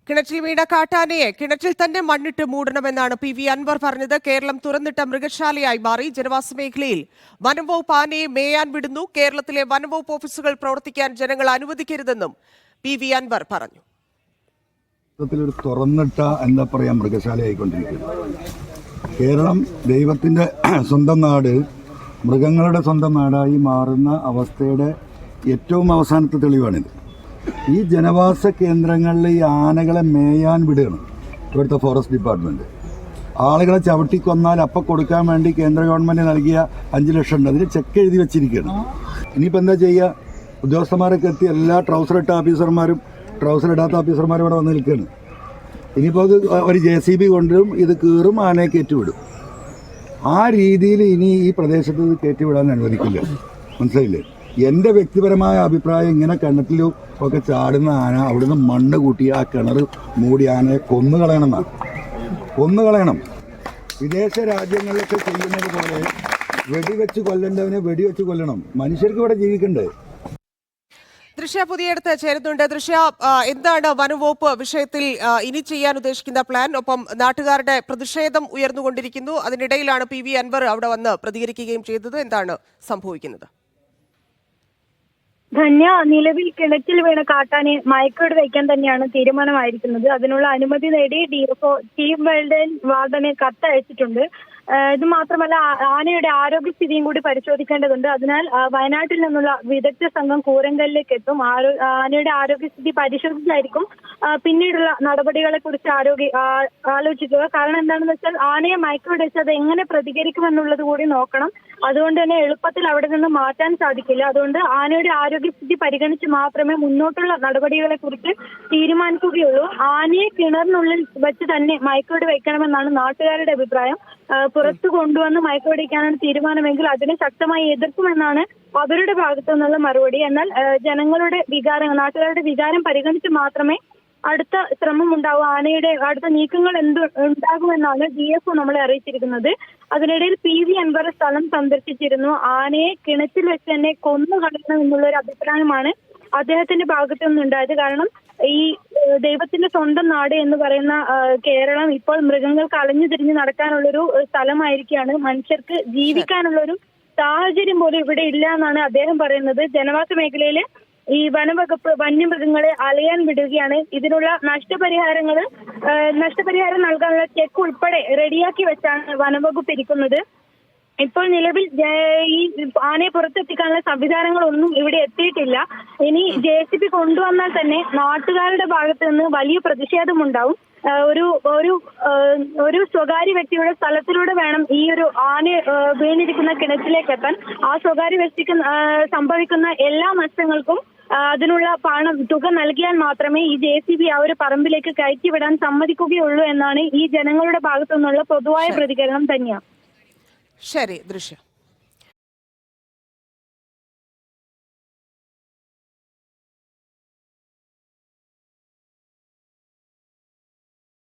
കിണറ്റിൽ വീണ കാട്ടാനയെ കിണറ്റിൽ തന്നെ മണ്ണിട്ട് മൂടണമെന്നാണ് PV അൻവർ പറഞ്ഞത്. കേരളം തുറന്നിട്ട മൃഗശാലയായി മാറി. ജനവാസ മേഖലയിൽ വനംവകുപ്പ് ആനയെ മേയാൻ വിടുന്നു. കേരളത്തിലെ വനംവകുപ്പ് ഓഫീസുകൾ പ്രവർത്തിക്കാൻ ജനങ്ങൾ അനുവദിക്കരുതെന്നും PV അൻവർ പറഞ്ഞു. ഒരു തുറന്നിട്ട എന്താ പറയാ മൃഗശാലയായിക്കൊണ്ടിരിക്കുന്നു. കേരളം ദൈവത്തിന്റെ സ്വന്തം നാട്, മൃഗങ്ങളുടെ സ്വന്തം നാടായി മാറുന്ന അവസ്ഥയുടെ ഏറ്റവും അവസാനത്തെ തെളിവാണിത്. ഈ ജനവാസ കേന്ദ്രങ്ങളിൽ ഈ ആനകളെ മേയാൻ വിടുകയാണ് ഇവിടുത്തെ ഫോറസ്റ്റ് ഡിപ്പാർട്ട്മെൻറ്റ്. ആളുകളെ ചവിട്ടിക്കൊന്നാൽ അപ്പം കൊടുക്കാൻ വേണ്ടി കേന്ദ്ര ഗവൺമെൻറ് നൽകിയ 5 ലക്ഷം ഉണ്ട്. അതിന് ചെക്ക് എഴുതി വെച്ചിരിക്കുകയാണ്. ഇനിയിപ്പോൾ എന്താ ചെയ്യുക? ഉദ്യോഗസ്ഥന്മാരൊക്കെ എത്തി എല്ലാ ട്രൗസർ ഇട്ട ഓഫീസർമാരും ട്രൗസർ ഇടാത്ത ഓഫീസർമാരും ഇവിടെ വന്ന് നിൽക്കുകയാണ്. ഇനിയിപ്പോൾ അത് ഒരു JCB കൊണ്ടും ഇത് കീറും, ആനയെ കയറ്റിവിടും. ആ രീതിയിൽ ഇനി ഈ പ്രദേശത്ത് ഇത് കയറ്റിവിടാൻ അനുവദിക്കില്ല. മനസ്സിലായില്ലേ? എൻ്റെ വ്യക്തിപരമായ അഭിപ്രായം, ഇങ്ങനെ കിണറ്റിലും ഒക്കെ ചാടുന്ന ആന അവിടുന്ന് മണ്ണ് കൂട്ടി ആ കിണർ മൂടി ആനയെ കൊന്നുകളയണമെന്നാണ്. കൊന്നുകളയണം. വിദേശ രാജ്യങ്ങളിലൊക്കെ ചെയ്യുന്നത് പോലെ വെടിവെച്ച് കൊല്ലേണ്ടവനെ വെടിവെച്ച് കൊല്ലണം. മനുഷ്യർക്ക് ഇവിടെ ജീവിക്കണ്ടേ? ദൃശ്യ പുതിയടുത്ത് ചേരുന്നുണ്ട്. ദൃശ്യ, എന്താണ് വനംവകുപ്പ് വിഷയത്തിൽ ഇനി ചെയ്യാൻ ഉദ്ദേശിക്കുന്ന പ്ലാൻ? ഒപ്പം നാട്ടുകാരുടെ പ്രതിഷേധം ഉയർന്നുകൊണ്ടിരിക്കുന്നു. അതിനിടയിലാണ് PV അൻവർ അവിടെ വന്ന് പ്രതികരിക്കുകയും ചെയ്തത്. എന്താണ് സംഭവിക്കുന്നത്? ധന്യ, നിലവിൽ കിണറ്റിൽ വീണ കാട്ടാനെ മയക്കോട് വയ്ക്കാൻ തന്നെയാണ് തീരുമാനമായിരിക്കുന്നത്. അതിനുള്ള അനുമതി നേടി DFO ചീഫ് വൈൽഡ് വാർഡന് കത്തയച്ചിട്ടുണ്ട്. ഇത് മാത്രമല്ല, ആനയുടെ ആരോഗ്യസ്ഥിതിയും കൂടി പരിശോധിക്കേണ്ടതുണ്ട്. അതിനാൽ വയനാട്ടിൽ നിന്നുള്ള വിദഗ്ധ സംഘം കൂരങ്കലിലേക്ക് എത്തും. ആനയുടെ ആരോഗ്യസ്ഥിതി പരിശോധിച്ചായിരിക്കും പിന്നീടുള്ള നടപടികളെ കുറിച്ച് ആലോചിക്കുക. കാരണം എന്താണെന്ന് വെച്ചാൽ, ആനയെ മയക്കോട് വെച്ച് അത് എങ്ങനെ പ്രതികരിക്കുമെന്നുള്ളത് കൂടി നോക്കണം. അതുകൊണ്ട് തന്നെ എളുപ്പത്തിൽ അവിടെ നിന്ന് മാറ്റാൻ സാധിക്കില്ല. അതുകൊണ്ട് ആനയുടെ ആരോഗ്യസ്ഥിതി പരിഗണിച്ച് മാത്രമേ മുന്നോട്ടുള്ള നടപടികളെ കുറിച്ച് തീരുമാനിക്കുകയുള്ളൂ. ആനയെ കിണറിനുള്ളിൽ വെച്ച് തന്നെ മയക്കോട് വയ്ക്കണമെന്നാണ് നാട്ടുകാരുടെ അഭിപ്രായം. പുറത്തു കൊണ്ടുവന്ന് മയക്കുവെടിക്കാനാണ് തീരുമാനമെങ്കിൽ അതിനെ ശക്തമായി എതിർക്കുമെന്നാണ് അവരുടെ ഭാഗത്തു നിന്നുള്ള മറുപടി. എന്നാൽ ജനങ്ങളുടെ വികാരം, നാട്ടുകാരുടെ വികാരം പരിഗണിച്ച് മാത്രമേ അടുത്ത ശ്രമം ഉണ്ടാവും. ആനയുടെ അടുത്ത നീക്കങ്ങൾ ഉണ്ടാകുമെന്നാണ് DFO നമ്മളെ അറിയിച്ചിരിക്കുന്നത്. അതിനിടയിൽ PV അൻവർ സ്ഥലം സന്ദർശിച്ചിരുന്നു. ആനയെ കിണറ്റിൽ വെച്ച് തന്നെ കൊന്നു കളയണം എന്നുള്ളൊരു അഭിപ്രായമാണ് അദ്ദേഹത്തിന്റെ ഭാഗത്തു നിന്നുണ്ടായത്. കാരണം ഈ ദൈവത്തിന്റെ സ്വന്തം നാട് എന്ന് പറയുന്ന കേരളം ഇപ്പോൾ മൃഗങ്ങൾക്ക് അലഞ്ഞു തിരിഞ്ഞ് നടക്കാനുള്ളൊരു സ്ഥലമായിരിക്കുകയാണ്. മനുഷ്യർക്ക് ജീവിക്കാനുള്ളൊരു സാഹചര്യം പോലും ഇവിടെ ഇല്ല എന്നാണ് അദ്ദേഹം പറയുന്നത്. ജനവാസ മേഖലയില് ഈ വനംവകുപ്പ് വന്യമൃഗങ്ങളെ അലയാൻ വിടുകയാണ്. ഇതിനുള്ള നഷ്ടപരിഹാരം നൽകാനുള്ള ചെക്ക് ഉൾപ്പെടെ റെഡിയാക്കി വെച്ചാണ് വനംവകുപ്പ് ഇരിക്കുന്നത്. ഇപ്പോൾ നിലവിൽ ഈ ആനയെ പുറത്തെത്തിക്കാനുള്ള സംവിധാനങ്ങളൊന്നും ഇവിടെ എത്തിയിട്ടില്ല. ഇനി JCB കൊണ്ടുവന്നാൽ തന്നെ നാട്ടുകാരുടെ ഭാഗത്ത് നിന്ന് വലിയ പ്രതിഷേധമുണ്ടാവും. ഒരു സ്വകാര്യ വ്യക്തിയുടെ സ്ഥലത്തിലൂടെ വേണം ഈ ഒരു ആന വീണിരിക്കുന്ന കിണറ്റിലേക്ക് എത്താൻ. ആ സ്വകാര്യ വ്യക്തിക്ക് സംഭവിക്കുന്ന എല്ലാ നഷ്ടങ്ങൾക്കും അതിനുള്ള തുക നൽകിയാൽ മാത്രമേ ഈ JCB ആ ഒരു പറമ്പിലേക്ക് കയറ്റിവിടാൻ സമ്മതിക്കുകയുള്ളൂ എന്നാണ് ഈ ജനങ്ങളുടെ ഭാഗത്തു നിന്നുള്ള പൊതുവായ പ്രതികരണം തന്നെയാണ്. ശരി ദൃശ്യ.